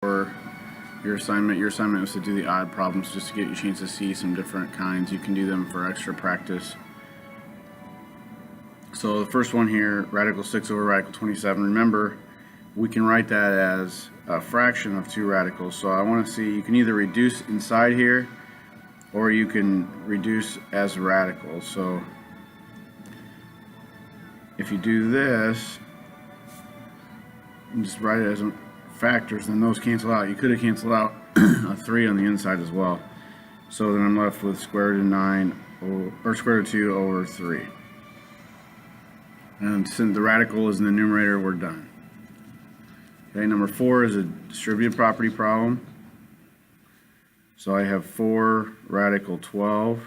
for your assignment. Your assignment was to do the odd problems just to get you a chance to see some different kinds. You can do them for extra practice. So the first one here, radical 6 over radical 27. Remember, we can write that as a fraction of two radicals. So I want to see, you can either reduce inside here or you can reduce as radicals. So if you do this and just write it as factors, then those cancel out. You could have canceled out a 3 on the inside as well. So then I'm left with square root of 9 or square root of 2 over 3. And since the radical is in the numerator, we're done. Okay, number 4 is a distributive property problem. So I have 4 radical 12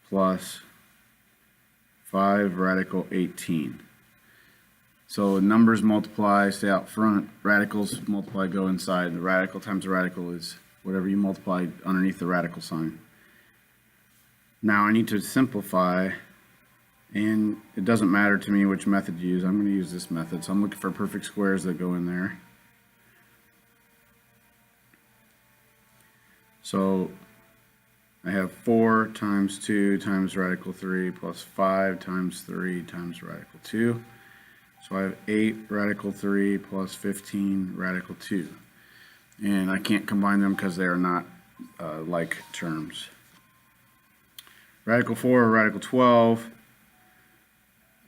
plus 5 radical 18. So numbers multiply, stay out front. Radicals multiply, go inside. The radical times the radical is whatever you multiply underneath the radical sign. Now I need to simplify, and it doesn't matter to me which method you use. I'm going to use this method. So I'm looking for perfect squares that go in there. So I have 4 times 2 times radical 3 plus 5 times 3 times radical 2. So I have 8 radical 3 plus 15 radical 2. And I can't combine them because they are not like terms. Radical 4 or radical 12,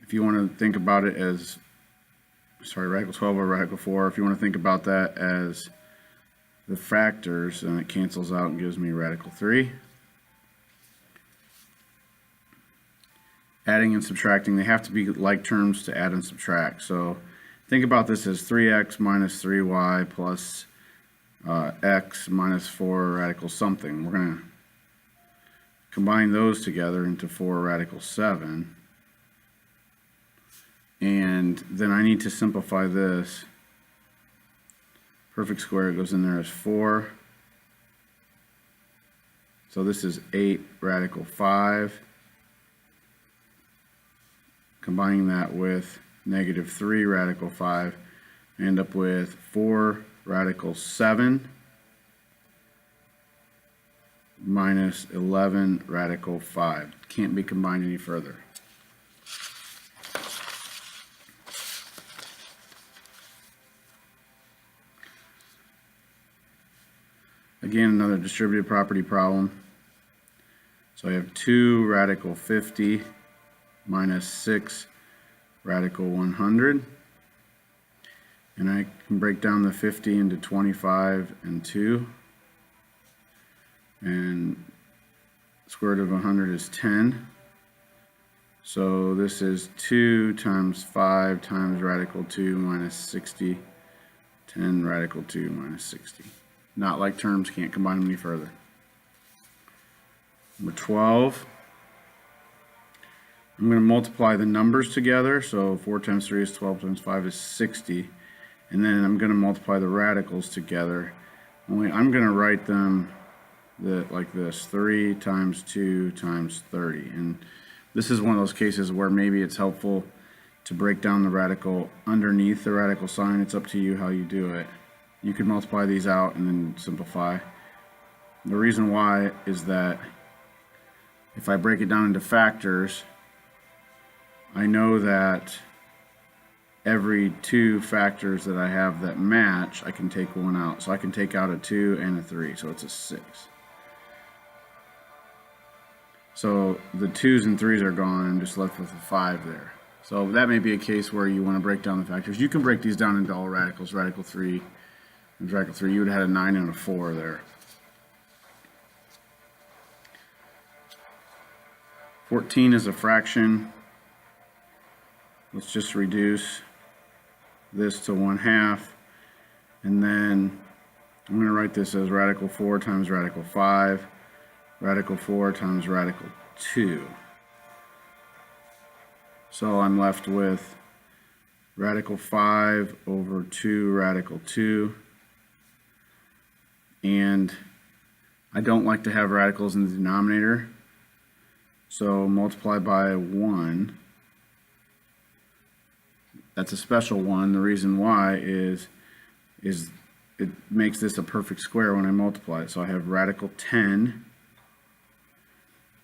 if you want to think about it as, radical 12 or radical 4, if you want to think about that as the factors, then it cancels out and gives me radical 3. Adding and subtracting, they have to be like terms to add and subtract. So think about this as 3x minus 3y plus x minus 4 radical something. We're going to combine those together into 4 radical 7. And then I need to simplify this. Perfect square goes in there as 4. So this is 8 radical 5. Combining that with negative 3 radical 5, I end up with 4 radical 7 minus 11 radical 5. Can't be combined any further. Again, another distributive property problem. So I have 2 radical 50 minus 6 radical 100. And I can break down the 50 into 25 and 2. And square root of 100 is 10. So this is 2 times 5 times radical 2 minus 60. 10 radical 2 minus 60. Not like terms, can't combine them any further. Number 12. I'm going to multiply the numbers together. So 4 times 3 is 12 times 5 is 60. And then I'm going to multiply the radicals together. Only I'm going to write them like this. 3 times 2 times 30. And this is one of those cases where maybe it's helpful to break down the radical underneath the radical sign. It's up to you how you do it. You can multiply these out and then simplify. The reason why is that if I break it down into factors, I know that every 2 factors that I have that match, I can take one out. So I can take out a 2 and a 3, so it's a 6. So the 2's and 3's are gone, and I'm just left with a 5 there. So that may be a case where you want to break down the factors. You can break these down into all radicals. Radical 3 and radical 3, you would have had a 9 and a 4 there. 14 is a fraction. Let's just reduce this to 1/2, and then I'm going to write this as radical 4 times radical 5, radical 4 times radical 2. So I'm left with radical 5 over 2 radical 2, and I don't like to have radicals in the denominator, so multiply by 1. That's a special one. The reason why is is it makes this a perfect square when I multiply it. So I have radical 10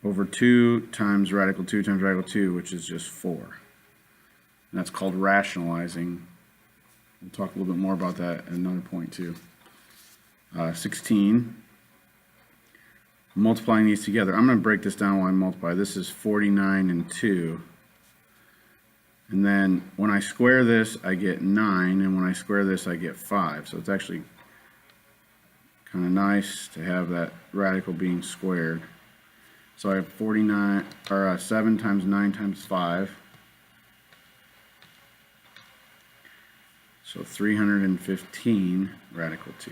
over 2 times radical 2 times radical 2, which is just 4. And that's called rationalizing. We'll talk a little bit more about that at another point too. 16. Multiplying these together. I'm going to break this down while I multiply. This is 49 and 2. And then when I square this, I get 9, and when I square this, I get 5. So it's actually kind of nice to have that radical being squared. So I have 49, or 7 times 9 times 5. So 315 radical 2.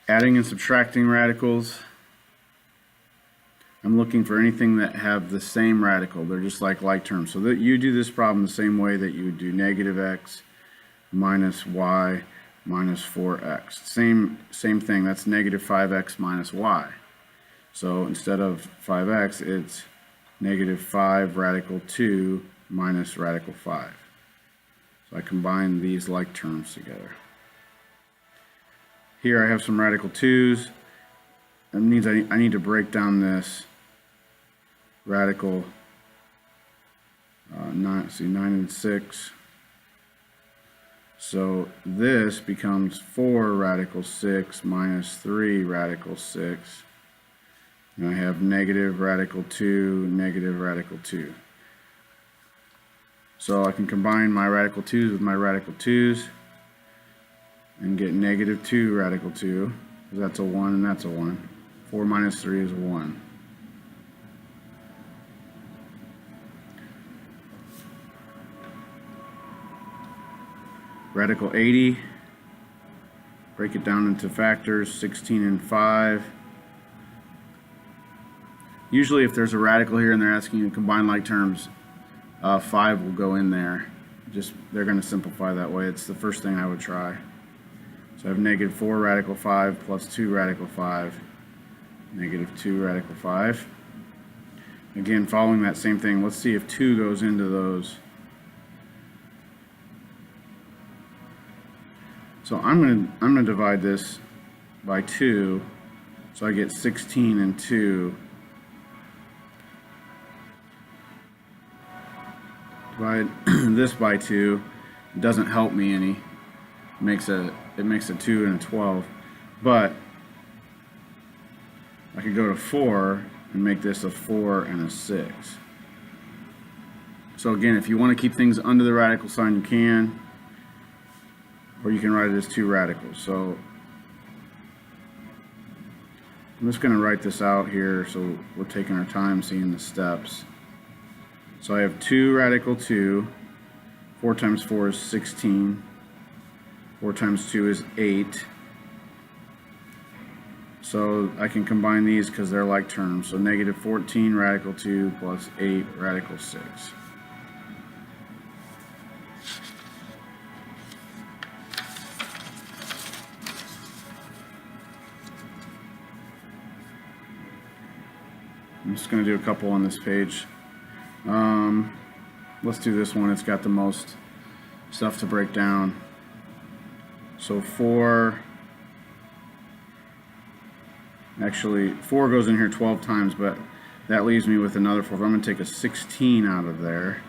Adding and subtracting radicals. I'm looking for anything that have the same radical. They're just like terms. So that you do this problem the same way that you would do negative x minus y minus 4x. Same thing. That's negative 5x minus y. So instead of 5x, it's negative 5 radical 2 minus radical 5. So I combine these like terms together. Here I have some radical 2's. That means I need to break down this radical 9 and 6. So this becomes 4 radical 6 minus 3 radical 6. And I have negative radical 2, negative radical 2. So I can combine my radical 2's with my radical 2's and get negative 2 radical 2. That's a 1 and that's a 1. 4 minus 3 is 1. Radical 80, break it down into factors, 16 and 5. Usually if there's a radical here and they're asking you to combine like terms, 5 will go in there. They're going to simplify that way. It's the first thing I would try. So I have negative 4 radical 5 plus 2 radical 5, negative 2 radical 5. Again, following that same thing, let's see if 2 goes into those. So I'm gonna divide this by 2, so I get 16 and 2. Divide this by 2. It doesn't help me any. It makes a 2 and a 12. But I could go to 4 and make this a 4 and a 6. So again, if you want to keep things under the radical sign, you can. Or you can write it as 2 radicals. So I'm just going to write this out here so we're taking our time seeing the steps. So I have 2 radical 2. 4 times 4 is 16. 4 times 2 is 8. So I can combine these because they're like terms. So negative 14 radical 2 plus 8 radical 6. I'm just going to do a couple on this page. Let's do this one. It's got the most stuff to break down. So 4 goes in here 12 times, but that leaves me with another 4. I'm going to take a 16 out of there.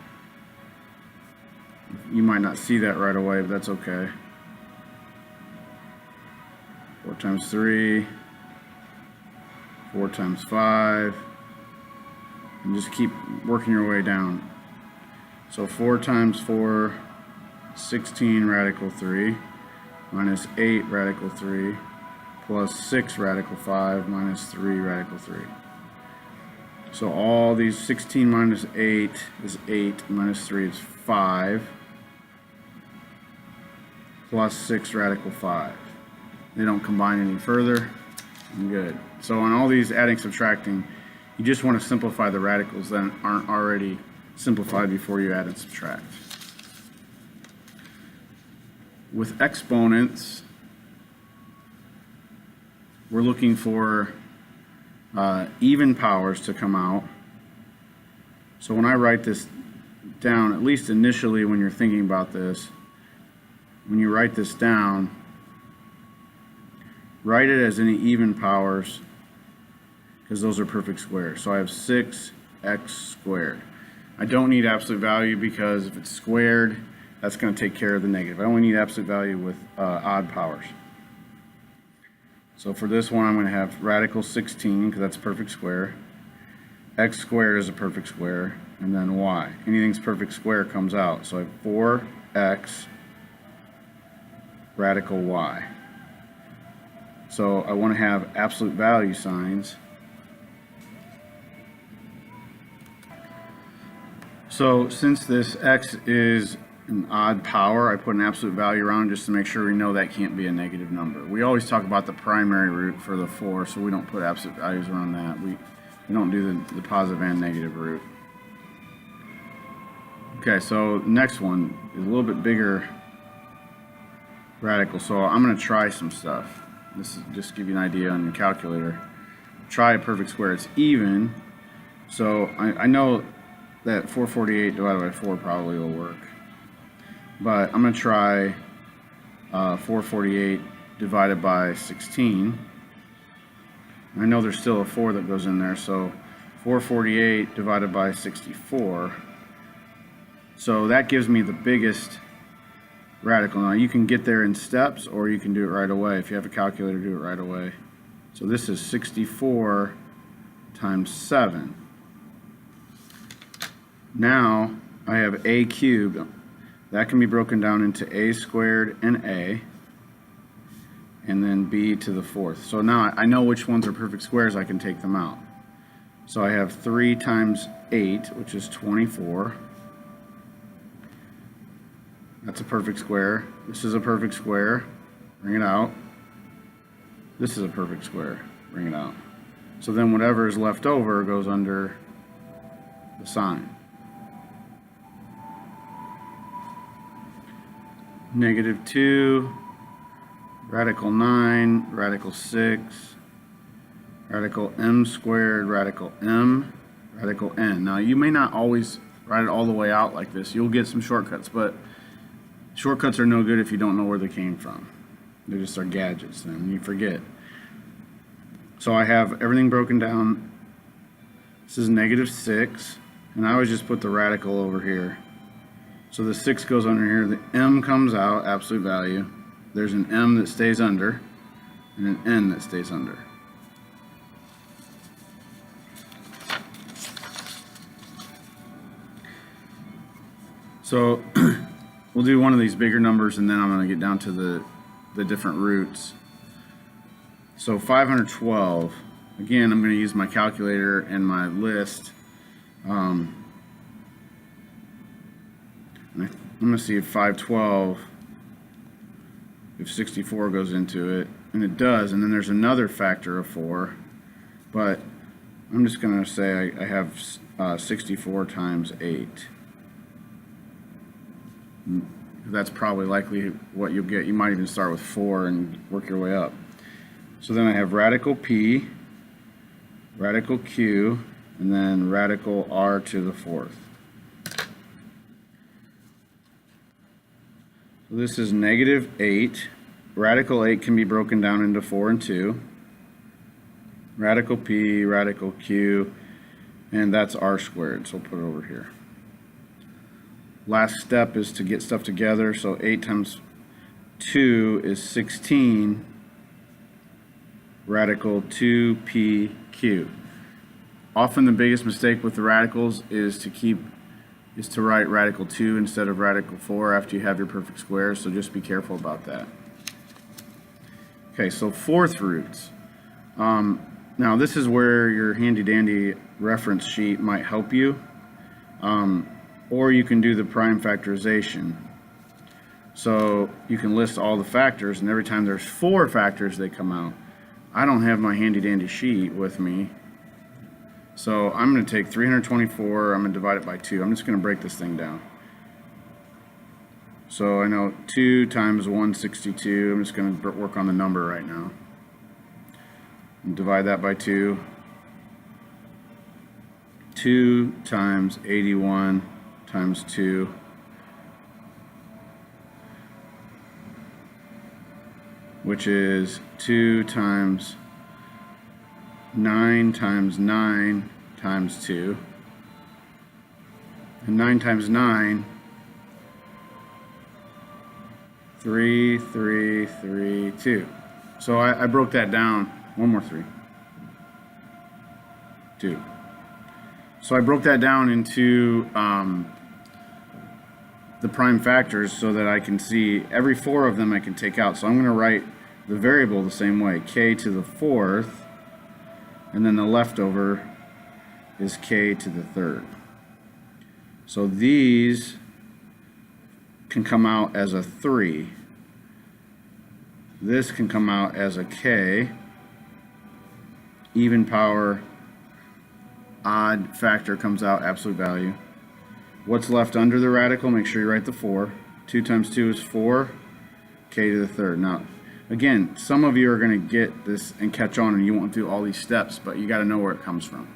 You might not see that right away, but that's okay. 4 times 3, 4 times 5, and just keep working your way down. So 4 times 4, 16 radical 3, minus 8 radical 3, plus 6 radical 5, minus 3 radical 3. So all these 16 minus 8 is 8, minus 3 is 5, plus 6 radical 5. They don't combine any further. I'm good. So on all these adding, subtracting, you just want to simplify the radicals that aren't already simplified before you add and subtract. With exponents, we're looking for even powers to come out. So when I write this down, at least initially when you're thinking about this, when you write this down, write it as any even powers, because those are perfect squares. So I have 6x squared. I don't need absolute value because if it's squared, that's going to take care of the negative. I only need absolute value with odd powers. So for this one, I'm going to have radical 16, because that's a perfect square. X squared is a perfect square, and then y. Anything's perfect square comes out. So I have 4x radical y. So I want to have absolute value signs. So since this x is an odd power, I put an absolute value around just to make sure we know that can't be a negative number. We always talk about the primary root for the 4, so we don't put absolute values around that. We don't do the positive and negative root. Okay, so next one is a little bit bigger radical. So I'm going to try some stuff. This is just to give you an idea on your calculator. Try a perfect square. It's even. So I know that 448 divided by 4 probably will work. But I'm going to try 448 divided by 16. I know there's still a 4 that goes in there, so 448 divided by 64. So that gives me the biggest radical. Now you can get there in steps, or you can do it right away. If you have a calculator, do it right away. So this is 64 times 7. Now I have a cubed. That can be broken down into a squared and a, and then b to the 4th. So now I know which ones are perfect squares. I can take them out. So I have 3 times 8, which is 24. That's a perfect square. This is a perfect square. Bring it out. This is a perfect square. Bring it out. So then whatever is left over goes under the sign. -2, radical 9, radical 6, radical m squared, radical m, radical n. Now you may not always write it all the way out like this. You'll get some shortcuts, but shortcuts are no good if you don't know where they came from. They just are gadgets, and you forget. So I have everything broken down. This is -6, and I always just put the radical over here. So the 6 goes under here, the m comes out, absolute value. There's an m that stays under, and an n that stays under. So we'll do one of these bigger numbers, and then I'm going to get down to the different roots. So 512, again, I'm going to use my calculator and my list. I'm going to see if 512, if 64 goes into it, and it does, and then there's another factor of 4, but I'm just going to say I have 64 times 8. That's probably likely what you'll get. You might even start with 4 and work your way up. So then I have radical p, radical q, and then radical r to the 4th. So this is -8. Radical 8 can be broken down into 4 and 2. Radical p, radical q, and that's r squared. So we'll put it over here. Last step is to get stuff together. So 8 times 2 is 16. Radical 2pq. Often the biggest mistake with the radicals is to write radical 2 instead of radical 4 after you have your perfect squares, so just be careful about that. Okay, so 4th roots. Now this is where your handy dandy reference sheet might help you, or you can do the prime factorization. So you can list all the factors, and every time there's 4 factors they come out. I don't have my handy dandy sheet with me. So I'm going to take 324, I'm going to divide it by 2. I'm just going to break this thing down. So I know 2 times 162, I'm just going to work on the number right now. And divide that by 2. 2 times 81 times 2 which is 2 times 9 times 9 times 2, and 9 times 9, 3, 3, 3, 2. So I broke that down. One more 3. 2. So I broke that down into the prime factors so that I can see every 4 of them I can take out. So I'm going to write the variable the same way, k to the 4th, and then the leftover is k to the 3rd. So these can come out as a 3. This can come out as a k. Even power, odd factor comes out absolute value. What's left under the radical? Make sure you write the 4. 2 times 2 is 4, k to the 3rd. Now, again, some of you are going to get this and catch on and you won't do all these steps, but you got to know where it comes from.